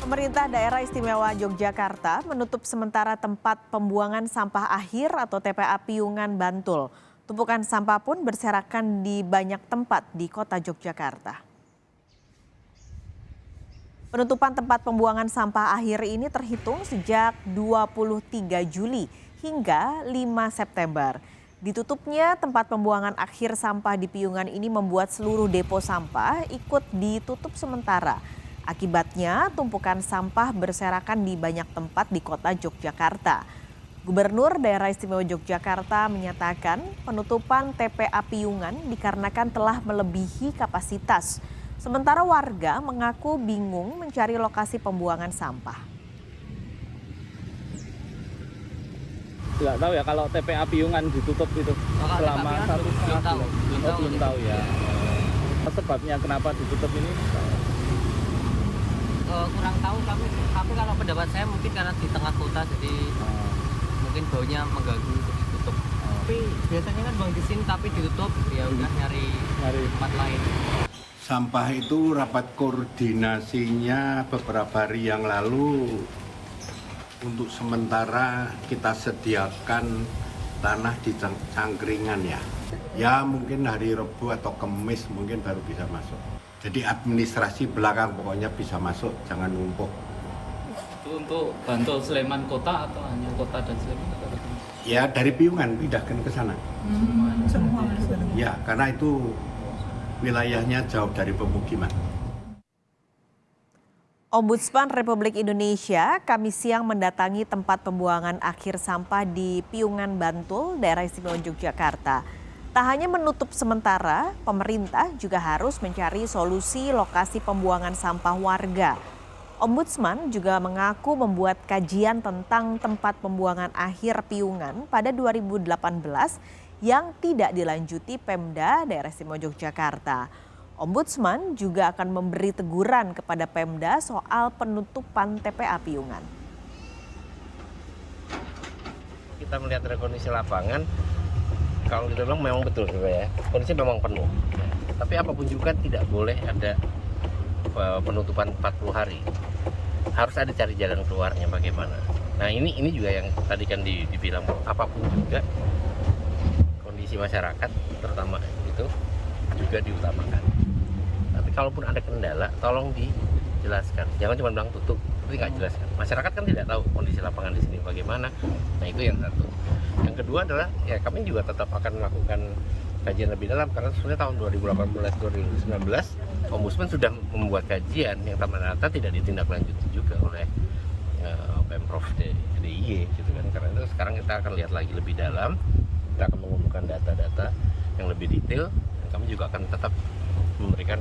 Pemerintah Daerah Istimewa Yogyakarta menutup sementara tempat pembuangan sampah akhir atau TPA Piungan Bantul. Tumpukan sampah pun berserakan di banyak tempat di kota Yogyakarta. Penutupan tempat pembuangan sampah akhir ini terhitung sejak 23 Juli hingga 5 September. Ditutupnya tempat pembuangan akhir sampah di Piungan ini membuat seluruh depo sampah ikut ditutup sementara. Akibatnya, tumpukan sampah berserakan di banyak tempat di kota Yogyakarta. Gubernur Daerah Istimewa Yogyakarta menyatakan penutupan TPA Piungan dikarenakan telah melebihi kapasitas. Sementara warga mengaku bingung mencari lokasi pembuangan sampah. Nggak tahu ya kalau TPA Piungan ditutup itu selama 1,5 bulan. Belum tahu ya. Sebabnya kenapa ditutup ini? Kurang tahu tapi kalau pendapat saya mungkin karena di tengah kota jadi mungkin baunya mengganggu untuk ditutup. Tapi biasanya kan buang di sini tapi ditutup ya udah nyari tempat lain. Sampah itu rapat koordinasinya beberapa hari yang lalu. Untuk sementara kita sediakan tanah di Cangkringan ya. Ya mungkin hari Rabu atau Kamis mungkin baru bisa masuk. Jadi administrasi belakang pokoknya bisa masuk, jangan numpuk. Itu untuk Bantul Sleman Kota atau hanya Kota dan Sleman? Ya dari Piungan pindahkan ke sana. Semua. Ya karena itu wilayahnya jauh dari pemukiman. Ombudsman Republik Indonesia Kamis siang mendatangi tempat pembuangan akhir sampah di Piungan Bantul, Daerah Istimewa Yogyakarta. Tak hanya menutup sementara, pemerintah juga harus mencari solusi lokasi pembuangan sampah warga. Ombudsman juga mengaku membuat kajian tentang tempat pembuangan akhir Piungan pada 2018 yang tidak dilanjuti Pemda Daerah Istimewa Yogyakarta. Ombudsman juga akan memberi teguran kepada Pemda soal penutupan TPA Piungan. Kita melihat dari kondisi lapangan, kalau kita bilang memang betul ya, kondisi memang penuh. Tapi apapun juga tidak boleh ada penutupan 40 hari. Harus ada cari jalan keluarnya bagaimana. Nah ini juga yang tadi kan dibilang apapun juga kondisi masyarakat terutama itu juga diutamakan. Tapi kalaupun ada kendala, tolong dijelaskan. Jangan cuma bilang tutup, tapi nggak jelaskan. Masyarakat kan tidak tahu kondisi lapangan di sini bagaimana. Nah itu yang satu. Yang kedua adalah ya kami juga tetap akan melakukan kajian lebih dalam karena sebenarnya tahun 2018-2019 Ombudsman sudah membuat kajian yang ternyata tidak ditindaklanjuti juga oleh Pemprov DIY gitu kan. Karena itu sekarang kita akan lihat lagi lebih dalam, kita akan mengumpulkan data-data yang lebih detail dan kami juga akan tetap memberikan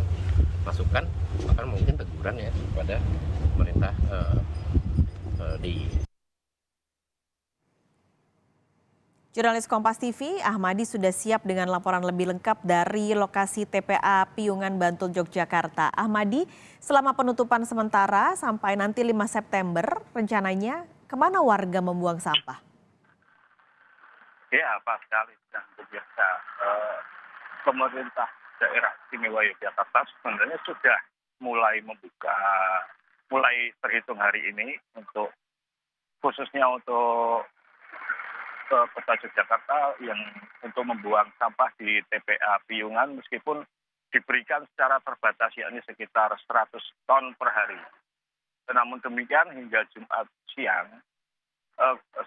masukan bahkan mungkin teguran ya kepada pemerintah DIY. Jurnalis Kompas TV, Ahmadi sudah siap dengan laporan lebih lengkap dari lokasi TPA Piungan Bantul, Yogyakarta. Ahmadi, selama penutupan sementara sampai nanti 5 September, rencananya kemana warga membuang sampah? Ya, pas sekali dan biasa. Pemerintah Daerah Istimewa Yogyakarta sebenarnya sudah mulai terhitung hari ini khususnya untuk Kota Yogyakarta yang untuk membuang sampah di TPA Piungan meskipun diberikan secara terbatas yakni sekitar 100 ton per hari. Namun demikian hingga Jumat siang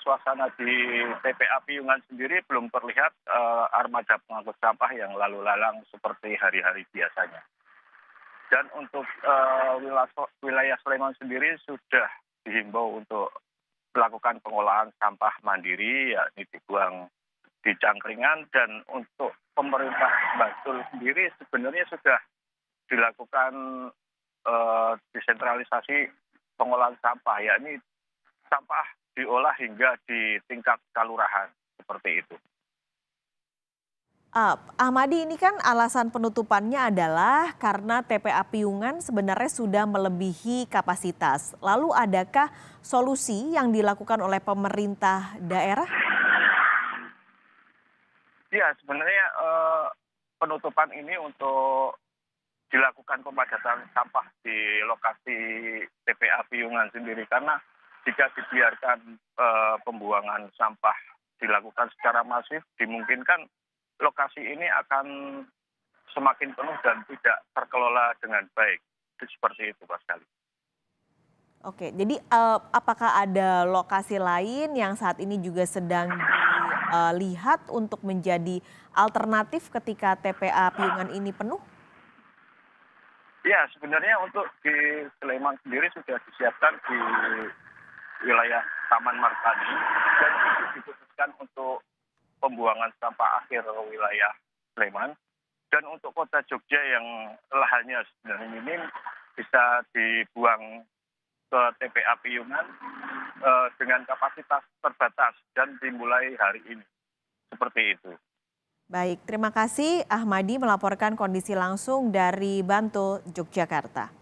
suasana di TPA Piungan sendiri belum terlihat armada pengangkut sampah yang lalu lalang seperti hari-hari biasanya. Dan untuk wilayah Sleman sendiri sudah dihimbau untuk melakukan pengolahan sampah mandiri, yakni dibuang di Cangkringan, dan untuk pemerintah Bantul sendiri sebenarnya sudah dilakukan desentralisasi pengolahan sampah, yakni sampah diolah hingga di tingkat kelurahan seperti itu. Ahmadi, ini kan alasan penutupannya adalah karena TPA Piungan sebenarnya sudah melebihi kapasitas. Lalu adakah solusi yang dilakukan oleh pemerintah daerah? Ya, sebenarnya penutupan ini untuk dilakukan pemadatan sampah di lokasi TPA TPA Piungan sendiri, karena jika dibiarkan pembuangan sampah dilakukan secara masif, dimungkinkan lokasi ini akan semakin penuh dan tidak terkelola dengan baik. Itu seperti itu, Pak sekali. Oke, jadi apakah ada lokasi lain yang saat ini juga sedang dilihat untuk menjadi alternatif ketika TPA Piungan ini penuh? Ya, sebenarnya untuk di Sleman sendiri sudah disiapkan di wilayah Taman Martani dan itu diputuskan untuk pembuangan sampah akhir wilayah Sleman. Dan untuk kota Jogja yang lahannya sebenarnya minim bisa dibuang ke TPA Piungan dengan kapasitas terbatas dan dimulai hari ini. Seperti itu. Baik, terima kasih Ahmadi melaporkan kondisi langsung dari Bantul, Yogyakarta.